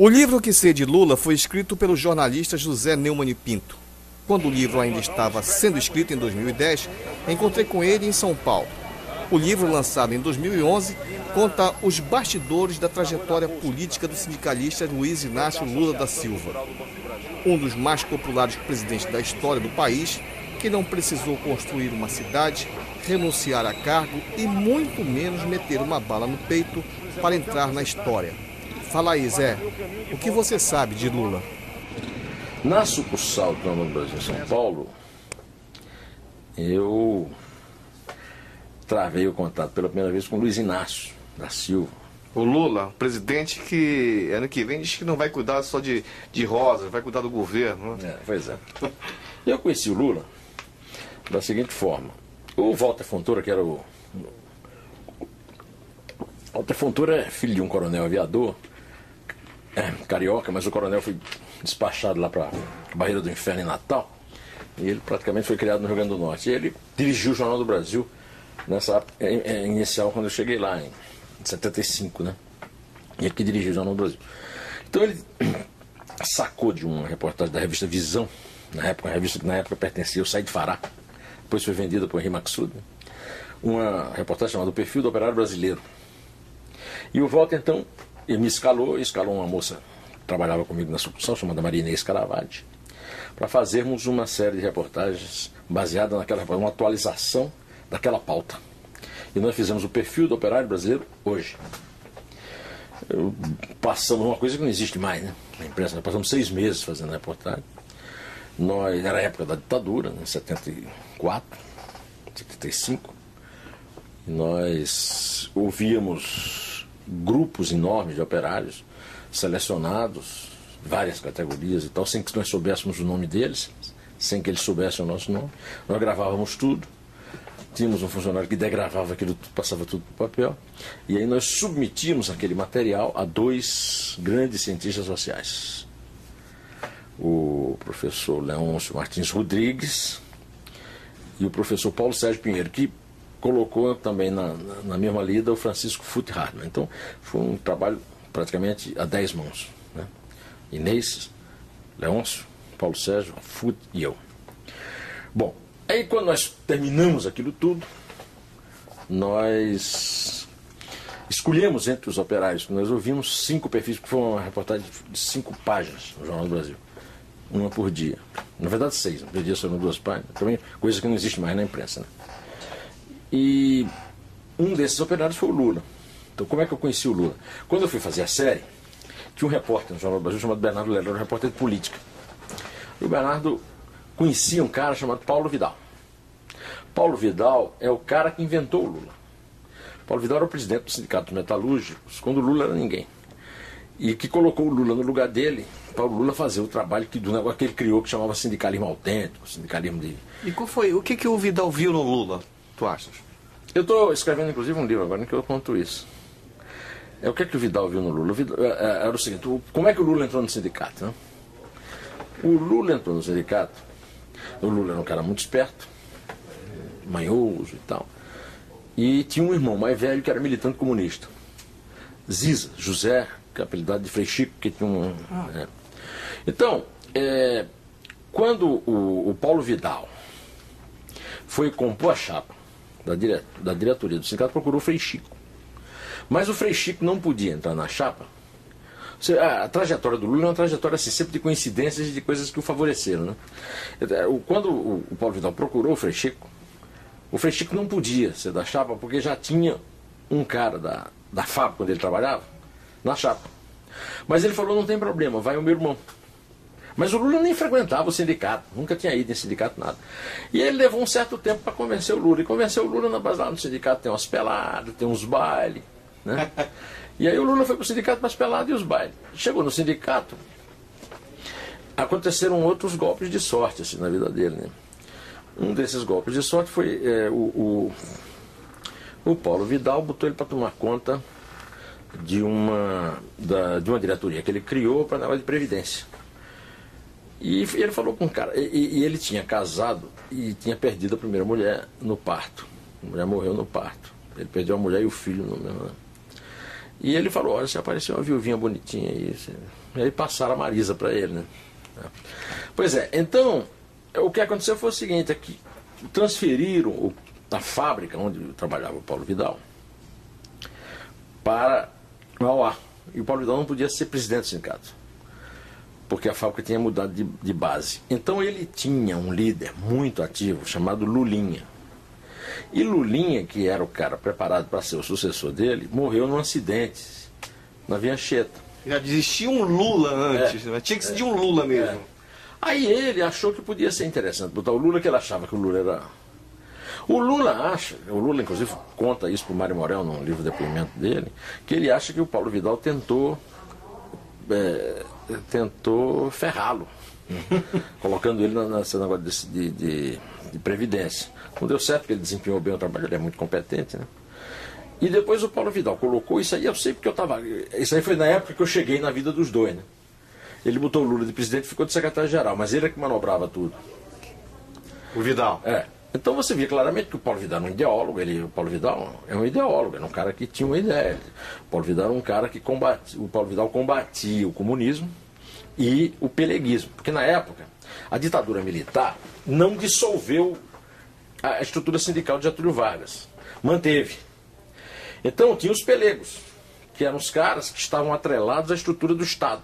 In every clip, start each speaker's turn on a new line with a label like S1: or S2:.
S1: O livro que sei de Lula foi escrito pelo jornalista José Neumann Pinto. Quando o livro ainda estava sendo escrito em 2010, encontrei com ele em São Paulo. O livro, lançado em 2011, conta os bastidores da trajetória política do sindicalista Luiz Inácio Lula da Silva, um dos mais populares presidentes da história do país, que não precisou construir uma cidade, renunciar a cargo e muito menos meter uma bala no peito para entrar na história. Fala aí, Zé, o que você sabe de Lula?
S2: Na sucursal do Nova do Brasil em São Paulo, eu travei o contato pela primeira vez com Luiz Inácio da Silva.
S1: O Lula, presidente que ano que vem diz que não vai cuidar só de rosa, vai cuidar do governo. Né?
S2: Pois é. Eu conheci o Lula da seguinte forma. O Walter Fontoura, que era o Walter Fontoura é filho de um coronel aviador, carioca, mas o coronel foi despachado lá para a Barreira do Inferno em Natal, e ele praticamente foi criado no Rio Grande do Norte. E ele dirigiu o Jornal do Brasil nessa época inicial, quando eu cheguei lá, em 75, né? E aqui dirigiu o Jornal do Brasil. Então ele sacou de uma reportagem da revista Visão, na época, a revista que na época pertencia ao Said Fará, depois foi vendida por Henri Maxud, né? Uma reportagem chamada O Perfil do Operário Brasileiro. E o Walter, então, ele me escalou uma moça que trabalhava comigo na sucursal, chamada Maria Inês Caravati, para fazermos uma série de reportagens baseada uma atualização daquela pauta. E nós fizemos o Perfil do Operário Brasileiro hoje. Passamos uma coisa que não existe mais, né? Na imprensa, nós passamos 6 meses fazendo a reportagem. Era a época da ditadura, né? 74, 75. E nós ouvíamos grupos enormes de operários selecionados, várias categorias e tal, sem que nós soubéssemos o nome deles, sem que eles soubessem o nosso nome. Nós gravávamos tudo. Tínhamos um funcionário que degravava aquilo, passava tudo para o papel. E aí nós submetíamos aquele material a 2 grandes cientistas sociais. O professor Leôncio Martins Rodrigues e o professor Paulo Sérgio Pinheiro, que colocou também na mesma lida o Francisco Fute Hartmann. Então foi um trabalho praticamente a 10 mãos, né? Inês, Leôncio, Paulo Sérgio, Fute e eu. Bom, aí quando nós terminamos aquilo tudo, nós escolhemos entre os operários que nós ouvimos 5 perfis, que foi uma reportagem de 5 páginas no Jornal do Brasil. Uma por dia. Na verdade 6, por dia são 2 páginas. Também coisa que não existe mais na imprensa, né? E um desses operários foi o Lula. Então como é que eu conheci o Lula? Quando eu fui fazer a série, tinha um repórter no Jornal do Brasil chamado Bernardo Lerner, um repórter de política. E o Bernardo conhecia um cara chamado Paulo Vidal. Paulo Vidal é o cara que inventou o Lula. Paulo Vidal era o presidente do Sindicato dos Metalúrgicos, quando o Lula era ninguém. E que colocou o Lula no lugar dele, para o Lula fazer o trabalho do negócio que ele criou, que chamava sindicalismo autêntico, sindicalismo de...
S1: E qual foi? O que o Vidal viu no Lula, tu achas?
S2: Eu estou escrevendo, inclusive, um livro agora em que eu conto isso. O que o Vidal viu no Lula? Era o seguinte, como é que o Lula entrou no sindicato, né? O Lula entrou no sindicato, o Lula era um cara muito esperto, manhoso e tal, e tinha um irmão mais velho que era militante comunista, Ziza, José, que é apelidado de Frei Chico, que tinha um... Então, quando o Paulo Vidal foi compor a chapa da diretoria do sindicato, procurou o Frei Chico. Mas o Frei Chico não podia entrar na chapa. A trajetória do Lula é uma trajetória assim, sempre de coincidências e de coisas que o favoreceram, né? Quando o Paulo Vidal procurou o Frei Chico não podia ser da chapa, porque já tinha um cara da fábrica onde ele trabalhava na chapa. Mas ele falou, não tem problema, vai o meu irmão. Mas o Lula nem frequentava o sindicato, nunca tinha ido em sindicato, nada. E ele levou um certo tempo para convencer o Lula. E convenceu o Lula na base lá no sindicato, tem umas peladas, tem uns bailes, né? E aí o Lula foi para o sindicato para as peladas e os bailes. Chegou no sindicato, aconteceram outros golpes de sorte assim, na vida dele, né? Um desses golpes de sorte foi o Paulo Vidal botou ele para tomar conta de uma diretoria que ele criou para negócio de previdência. E ele falou com um cara, e ele tinha casado e tinha perdido a primeira mulher no parto. A mulher morreu no parto. Ele perdeu a mulher e o filho no mesmo ano. E ele falou, olha, se apareceu uma viuvinha bonitinha aí. E aí passaram a Marisa para ele, né? Pois é, então, o que aconteceu foi o seguinte, é que transferiram a fábrica onde trabalhava o Paulo Vidal para Mauá. E o Paulo Vidal não podia ser presidente do sindicato, porque a fábrica tinha mudado de base. Então ele tinha um líder muito ativo chamado Lulinha. E Lulinha, que era o cara preparado para ser o sucessor dele, morreu num acidente na Via Anchieta.
S1: Já existia um Lula antes, né? Tinha que ser de um Lula mesmo.
S2: Aí ele achou que podia ser interessante botar o Lula, que ele achava que o Lula era... O Lula inclusive conta isso para o Mário Morel num livro de depoimento dele, que ele acha que o Paulo Vidal tentou ferrá-lo, colocando ele nesse negócio de previdência. Não deu certo, porque ele desempenhou bem o trabalho, ele é muito competente, né? E depois o Paulo Vidal colocou isso aí, eu sei porque eu estava... Isso aí foi na época que eu cheguei na vida dos dois, né? Ele botou o Lula de presidente e ficou de secretário-geral, mas ele é que manobrava tudo.
S1: O Vidal?
S2: É. Então você via claramente que o Paulo Vidal era um ideólogo, o Paulo Vidal é um ideólogo, era um cara que tinha uma ideia. O Paulo Vidal era um cara que combatia o comunismo e o peleguismo. Porque na época, a ditadura militar não dissolveu a estrutura sindical de Getúlio Vargas. Manteve. Então tinha os pelegos, que eram os caras que estavam atrelados à estrutura do Estado.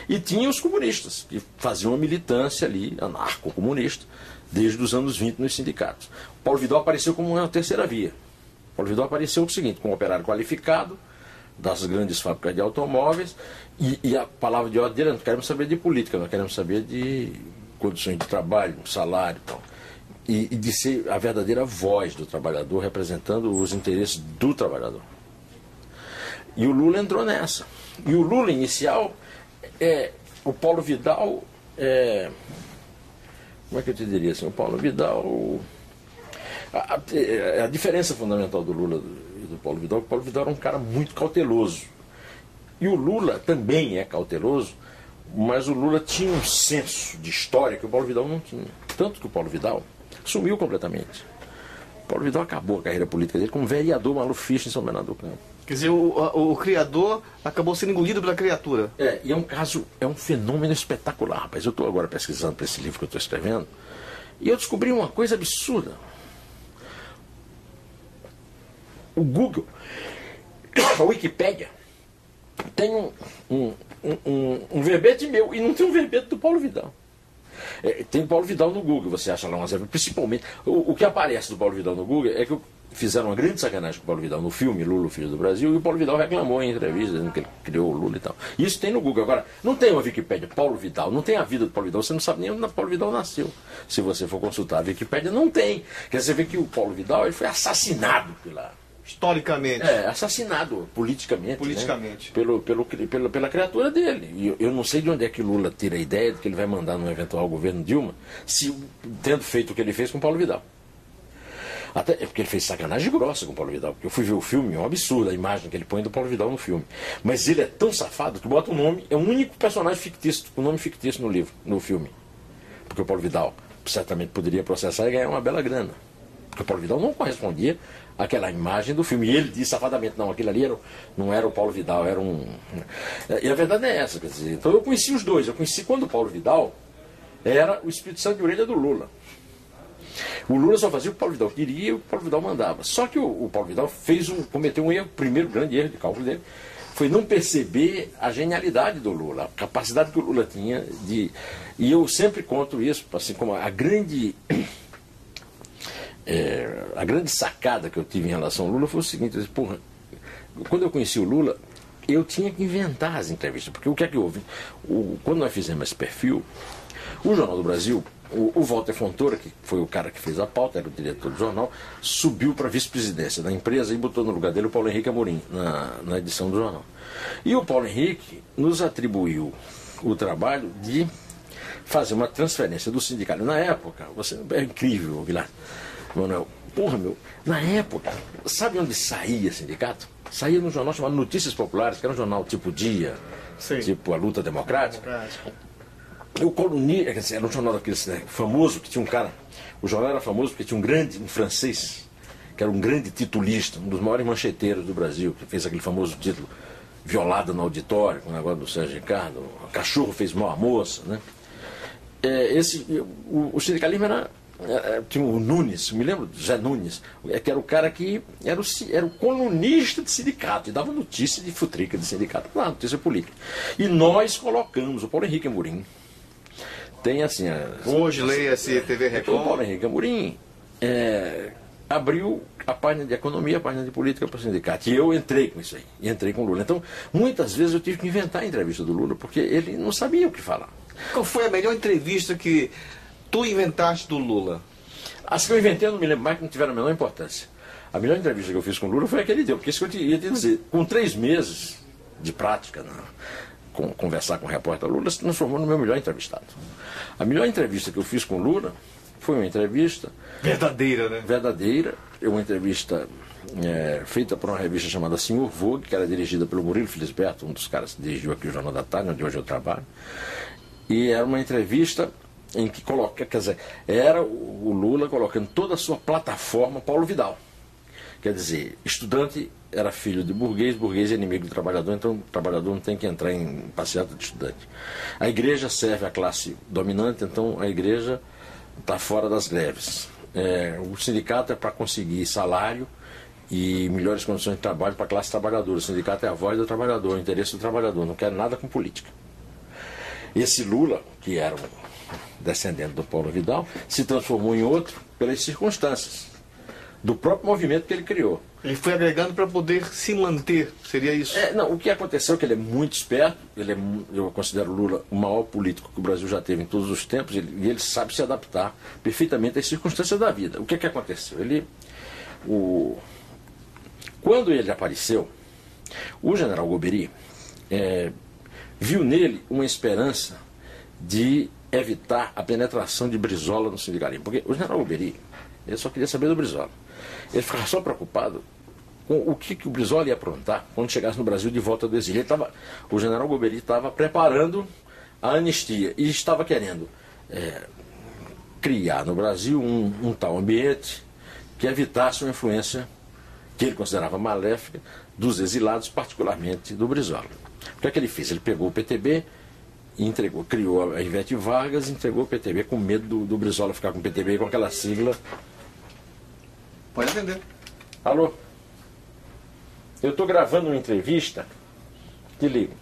S2: E tinha os comunistas, que faziam uma militância ali, anarco-comunista, desde os anos 20 nos sindicatos. O Paulo Vidal apareceu como uma terceira via. O Paulo Vidal apareceu o seguinte, como um operário qualificado das grandes fábricas de automóveis, e a palavra de ordem dele, não queremos saber de política, nós queremos saber de condições de trabalho, salário e tal. E de ser a verdadeira voz do trabalhador, representando os interesses do trabalhador. E o Lula entrou nessa. E o Lula inicial, o Paulo Vidal, como é que eu te diria assim? O Paulo Vidal, a diferença fundamental do Lula e do Paulo Vidal, é que o Paulo Vidal era um cara muito cauteloso. E o Lula também é cauteloso, mas o Lula tinha um senso de história que o Paulo Vidal não tinha. Tanto que o Paulo Vidal sumiu completamente. O Paulo Vidal acabou a carreira política dele como vereador maluficho em São Bernardo do Campo.
S1: Quer dizer, o criador acabou sendo engolido pela criatura.
S2: E é um fenômeno espetacular, rapaz. Eu estou agora pesquisando para esse livro que eu estou escrevendo, e eu descobri uma coisa absurda. O Google, a Wikipédia, tem um verbete meu, e não tem um verbete do Paulo Vidal. Tem Paulo Vidal no Google, você acha lá umas... Principalmente, o que aparece do Paulo Vidal no Google é que fizeram uma grande sacanagem com o Paulo Vidal no filme Lula, o Filho do Brasil, e o Paulo Vidal reclamou em entrevista, dizendo que ele criou o Lula e tal. Isso tem no Google. Agora, não tem uma Wikipédia Paulo Vidal, não tem a vida do Paulo Vidal, você não sabe nem onde o Paulo Vidal nasceu. Se você for consultar a Wikipédia, não tem. Quer dizer, você vê que o Paulo Vidal ele foi assassinado
S1: historicamente.
S2: Assassinado politicamente.
S1: Politicamente.
S2: Né? Pela criatura dele. E eu não sei de onde é que Lula tira a ideia de que ele vai mandar num eventual governo Dilma, tendo feito o que ele fez com Paulo Vidal. Até porque ele fez sacanagem grossa com o Paulo Vidal. Porque eu fui ver o filme, é um absurdo a imagem que ele põe do Paulo Vidal no filme. Mas ele é tão safado que bota o nome, é o único personagem fictício, com nome fictício no filme. Porque o Paulo Vidal certamente poderia processar e ganhar uma bela grana. Porque o Paulo Vidal não correspondia àquela imagem do filme. E ele disse safadamente, não, aquele ali não era o Paulo Vidal, era um... E a verdade é essa, quer dizer, então eu conheci os dois. Eu conheci quando o Paulo Vidal era o Espírito Santo de orelha do Lula. O Lula só fazia o que o Paulo Vidal queria e o Paulo Vidal mandava. Só que o Paulo Vidal cometeu um erro, o primeiro grande erro de cálculo dele, foi não perceber a genialidade do Lula, a capacidade que o Lula tinha de... E eu sempre conto isso, assim como a grande sacada que eu tive em relação ao Lula foi o seguinte, eu disse, porra, quando eu conheci o Lula, eu tinha que inventar as entrevistas, porque o que é que houve? Quando nós fizemos esse perfil, o Jornal do Brasil, o Walter Fontoura, que foi o cara que fez a pauta, era o diretor do jornal, subiu para a vice-presidência da empresa e botou no lugar dele o Paulo Henrique Amorim, na edição do jornal. E o Paulo Henrique nos atribuiu o trabalho de fazer uma transferência do sindicato. Na época, é incrível, Vilar, Manuel, porra, na época, sabe onde saía sindicato? Saía num jornal chamado Notícias Populares, que era um jornal tipo Dia, sim, tipo a Luta Democrática. O colunista, quer dizer, era um jornal daquele famoso, que tinha um cara, o jornal era famoso porque tinha um francês, que era um grande titulista, um dos maiores mancheteiros do Brasil, que fez aquele famoso título Violada no Auditório, com o negócio do Sérgio Ricardo, o cachorro fez mal à moça, né? O sindicalismo tinha o Nunes, me lembro do Zé Nunes, que era o cara que era o colunista de sindicato, e dava notícia de futrica de sindicato, notícia política. E nós colocamos o Paulo Henrique Amorim. Tem assim.
S1: Hoje leia-se TV Record.
S2: O Paulo Henrique Amorim abriu a página de economia, a página de política para o sindicato. E eu entrei com isso aí, e entrei com o Lula. Então, muitas vezes eu tive que inventar a entrevista do Lula, porque ele não sabia o que falar.
S1: Qual foi a melhor entrevista que tu inventaste do Lula?
S2: As que eu inventei eu não me lembro mais, que não tiveram a menor importância. A melhor entrevista que eu fiz com o Lula foi a que ele deu, porque isso que eu ia te dizer. Com 3 meses de prática, conversar com o repórter, Lula se transformou no meu melhor entrevistado. A melhor entrevista que eu fiz com o Lula foi uma entrevista
S1: verdadeira, né?
S2: Verdadeira, uma entrevista feita por uma revista chamada Senhor Vogue, que era dirigida pelo Murilo Felisberto, um dos caras que dirigiu aqui o Jornal da Tarde, onde hoje eu trabalho. E era uma entrevista em que era o Lula colocando toda a sua plataforma Paulo Vidal. Quer dizer, estudante era filho de burguês, burguês é inimigo do trabalhador, então o trabalhador não tem que entrar em passeata de estudante. A igreja serve à classe dominante, então a igreja está fora das greves. O sindicato é para conseguir salário e melhores condições de trabalho para a classe trabalhadora. O sindicato é a voz do trabalhador, o interesse do trabalhador, não quer nada com política. Esse Lula, que era um descendente do Paulo Vidal, se transformou em outro pelas circunstâncias do próprio movimento que ele criou.
S1: Ele foi agregando para poder se manter, seria isso?
S2: Não, o que aconteceu é que ele é muito esperto, eu considero o Lula o maior político que o Brasil já teve em todos os tempos, e ele sabe se adaptar perfeitamente às circunstâncias da vida. O que aconteceu? Quando ele apareceu, o general Golbery viu nele uma esperança de evitar a penetração de Brizola no sindicalismo. Porque o general Golbery, ele só queria saber do Brizola. Ele ficava só preocupado com o que o Brizola ia aprontar quando chegasse no Brasil de volta do exílio. O general Golbery estava preparando a anistia e estava querendo criar no Brasil um tal ambiente que evitasse uma influência que ele considerava maléfica dos exilados, particularmente do Brizola. O que ele fez? Ele pegou o PTB e criou a Ivete Vargas e entregou o PTB com medo do Brizola ficar com o PTB com aquela sigla.
S1: Pode atender.
S2: Alô? Eu estou gravando uma entrevista. Te ligo.